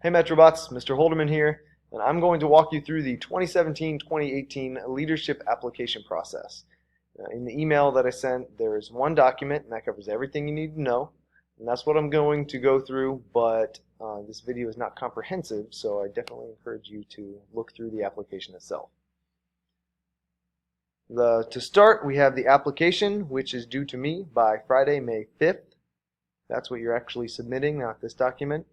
Hey Metrobots, Mr. Holderman here, and I'm going to walk you through the 2017-2018 leadership application process. In the email that I sent, there is one document, and that covers everything you need to know, and that's what I'm going to go through, but this video is not comprehensive, so I definitely encourage you to look through the application itself. To start, we have the application, which is due to me by Friday, May 5th. That's what you're actually submitting, not this document.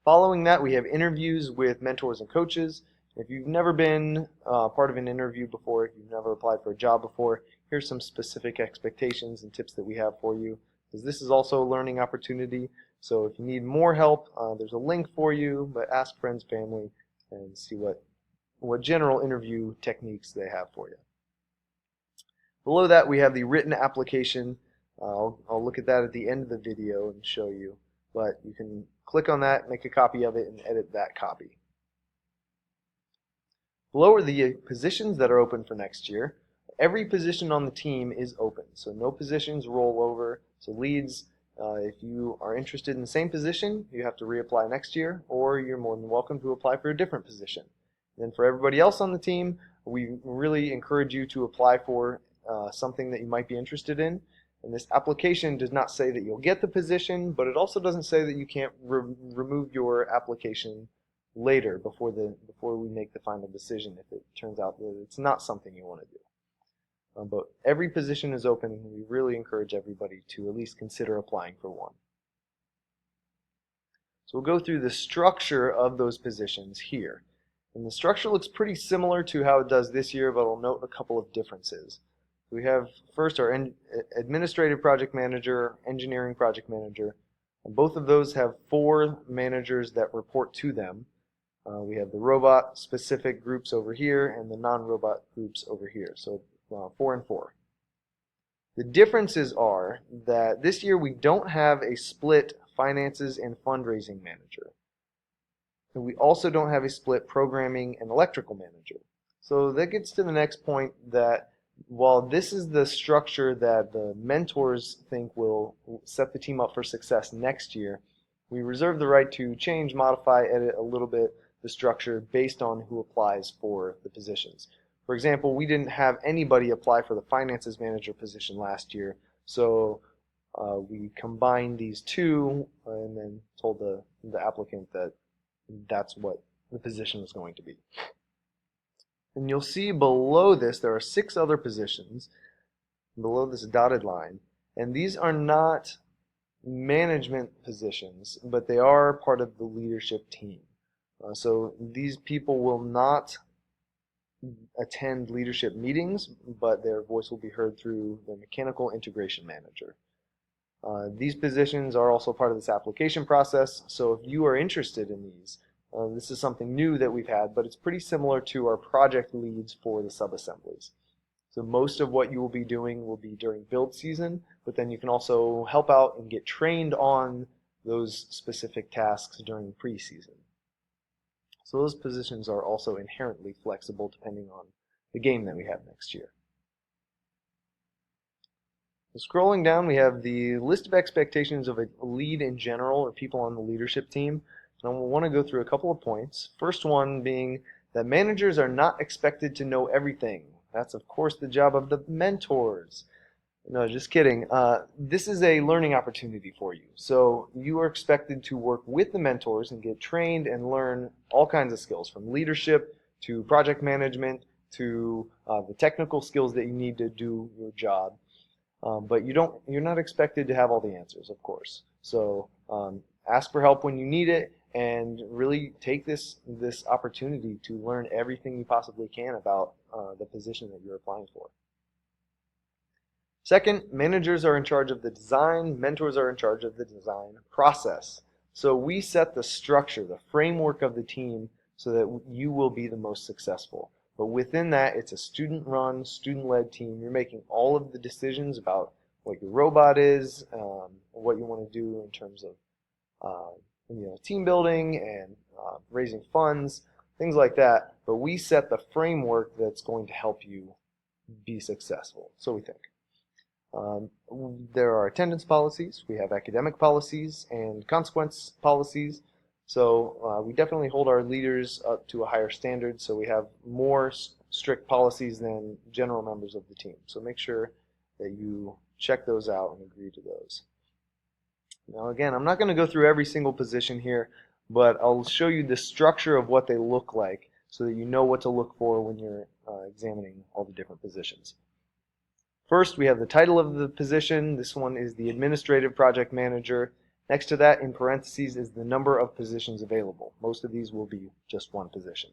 Following that, we have interviews with mentors and coaches. If you've never been part of an interview before, if you've never applied for a job before, here's some specific expectations and tips that we have for you, because this is also a learning opportunity. So if you need more help, there's a link for you, but ask friends, family, and see what general interview techniques they have for you. Below that, we have the written application. I'll look at that at the end of the video and show you, but you can click on that, make a copy of it, and edit that copy. Below are the positions that are open for next year. Every position on the team is open, so no positions roll over. So leads, if you are interested in the same position, you have to reapply next year, or you're more than welcome to apply for a different position. And then for everybody else on the team, we really encourage you to apply for something that you might be interested in. And this application does not say that you'll get the position, but it also doesn't say that you can't remove your application later before we make the final decision if it turns out that it's not something you want to do. But every position is open, and we really encourage everybody to at least consider applying for one. So we'll go through the structure of those positions here. And the structure looks pretty similar to how it does this year, but I'll note a couple of differences. We have first our administrative project manager, engineering project manager. And both of those have 4 managers that report to them. We have the robot specific groups over here and the non-robot groups over here. So 4 and 4. The differences are that this year we don't have a split finances and fundraising manager. And we also don't have a split programming and electrical manager. So that gets to the next point, that while this is the structure that the mentors think will set the team up for success next year, we reserve the right to change, modify, edit a little bit the structure based on who applies for the positions. For example, we didn't have anybody apply for the finances manager position last year, so we combined these two and then told the applicant that that's what the position was going to be. And you'll see below this there are 6 other positions below this dotted line, and these are not management positions, but they are part of the leadership team. So these people will not attend leadership meetings, but their voice will be heard through the mechanical integration manager. These positions are also part of this application process, so if you are interested in these, this is something new that we've had, but it's pretty similar to our project leads for the sub-assemblies. So most of what you will be doing will be during build season, but then you can also help out and get trained on those specific tasks during pre-season. So those positions are also inherently flexible depending on the game that we have next year. So scrolling down, we have the list of expectations of a lead in general, or people on the leadership team. And we'll want to go through a couple of points. First one being that managers are not expected to know everything. That's, of course, the job of the mentors. No, just kidding. This is a learning opportunity for you. So you are expected to work with the mentors and get trained and learn all kinds of skills, from leadership to project management to the technical skills that you need to do your job. But you're not expected to have all the answers, of course. So ask for help when you need it, and really take this opportunity to learn everything you possibly can about the position that you're applying for. Second, managers are in charge of the design, mentors are in charge of the design process. So we set the structure, the framework of the team, so that you will be the most successful. But within that, it's a student-run, student-led team. You're making all of the decisions about what your robot is, what you want to do in terms of team building and raising funds, things like that. But we set the framework that's going to help you be successful, so we think. There are attendance policies, we have academic policies and consequence policies. So we definitely hold our leaders up to a higher standard, so we have more strict policies than general members of the team. So make sure that you check those out and agree to those. Now again, I'm not going to go through every single position here, but I'll show you the structure of what they look like so that you know what to look for when you're examining all the different positions. First, we have the title of the position. This one is the Administrative Project Manager. Next to that, in parentheses, is the number of positions available. Most of these will be just one position.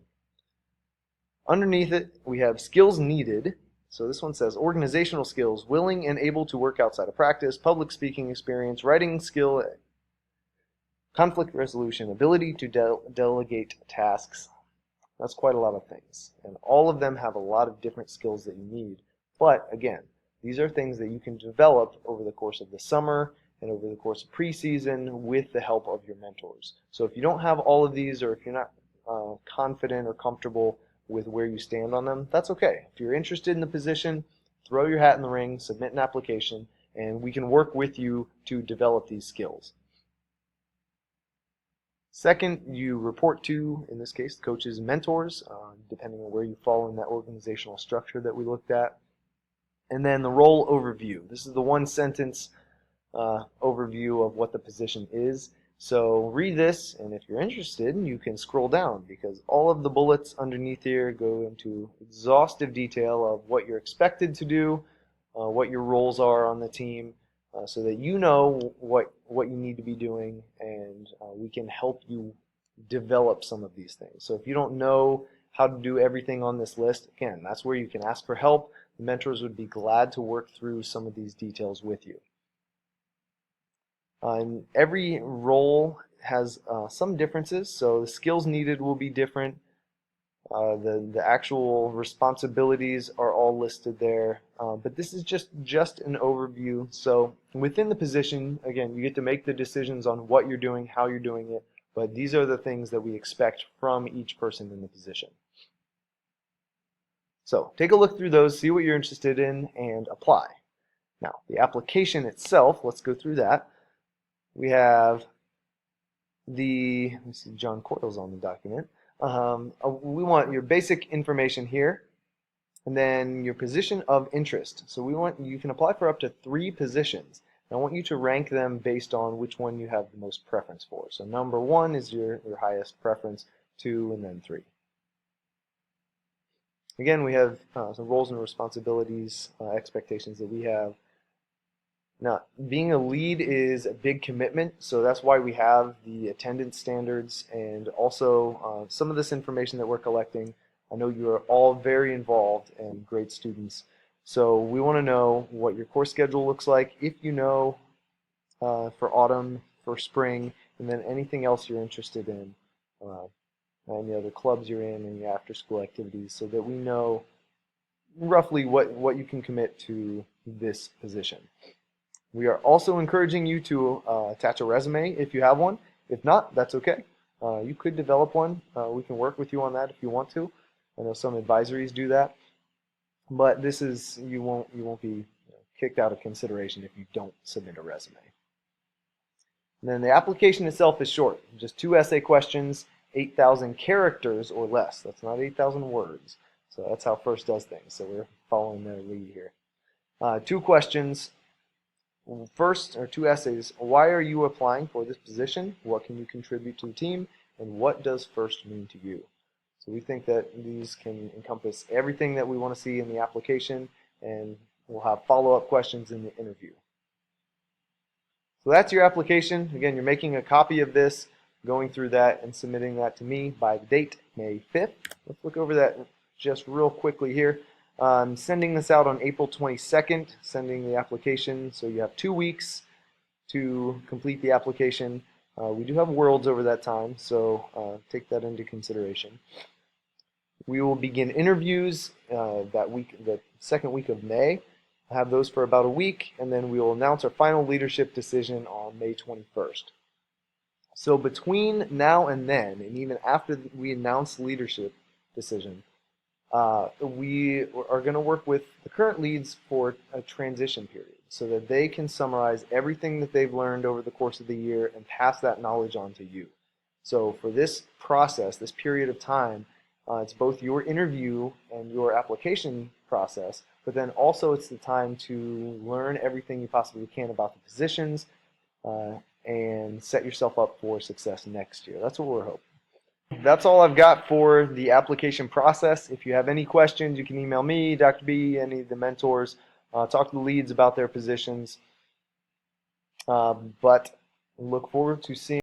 Underneath it, we have skills needed. So this one says organizational skills, willing and able to work outside of practice, public speaking experience, writing skill, conflict resolution, ability to delegate tasks. That's quite a lot of things. And all of them have a lot of different skills that you need. But again, these are things that you can develop over the course of the summer and over the course of preseason with the help of your mentors. So if you don't have all of these, or if you're not confident or comfortable with where you stand on them, that's okay. If you're interested in the position, throw your hat in the ring, submit an application, and we can work with you to develop these skills. Second, you report to, in this case, coaches and mentors, depending on where you fall in that organizational structure that we looked at. And then the role overview. This is the one sentence overview of what the position is. So read this, and if you're interested, you can scroll down, because all of the bullets underneath here go into exhaustive detail of what you're expected to do, what your roles are on the team, so that you know what you need to be doing, and we can help you develop some of these things. So if you don't know how to do everything on this list, again, that's where you can ask for help. The mentors would be glad to work through some of these details with you. And every role has some differences, so the skills needed will be different. The actual responsibilities are all listed there, but this is just an overview. So within the position, again, you get to make the decisions on what you're doing, how you're doing it, but these are the things that we expect from each person in the position. So take a look through those, see what you're interested in, and apply. Now, the application itself, let's go through that. We have let's see, John Coyle's on the document. We want your basic information here, and then your position of interest. So you can apply for up to 3 positions. And I want you to rank them based on which one you have the most preference for. So number 1 is your highest preference, 2, and then 3. Again, we have some roles and responsibilities, expectations that we have. Now, being a lead is a big commitment, so that's why we have the attendance standards, and also some of this information that we're collecting. I know you are all very involved and great students, so we want to know what your course schedule looks like, if you know, for autumn, for spring, and then anything else you're interested in, any other clubs you're in, any after-school activities, so that we know roughly what you can commit to this position. We are also encouraging you to attach a resume if you have one. If not, that's okay. You could develop one. We can work with you on that if you want to. I know some advisories do that, but this is you won't be kicked out of consideration if you don't submit a resume. And then the application itself is short, just 2 essay questions, 8,000 characters or less. That's not 8,000 words. So that's how FIRST does things. So we're following their lead here. 2 questions. First, or 2 essays. Why are you applying for this position? What can you contribute to the team? And what does FIRST mean to you? So we think that these can encompass everything that we want to see in the application, and we'll have follow-up questions in the interview. So that's your application. Again, you're making a copy of this, going through that, and submitting that to me by the date May 5th. Let's look over that just real quickly here. I'm sending this out on April 22nd, sending the application, so you have 2 weeks to complete the application. We do have worlds over that time, so take that into consideration. We will begin interviews that week, the second week of May. We'll have those for about a week, and then we will announce our final leadership decision on May 21st. So between now and then, and even after we announce leadership decision, we are going to work with the current leads for a transition period so that they can summarize everything that they've learned over the course of the year and pass that knowledge on to you. So for this process, this period of time, it's both your interview and your application process, but then also it's the time to learn everything you possibly can about the positions and set yourself up for success next year. That's what we're hoping. That's all I've got for the application process. If you have any questions, you can email me, Dr. B, any of the mentors, talk to the leads about their positions. But look forward to seeing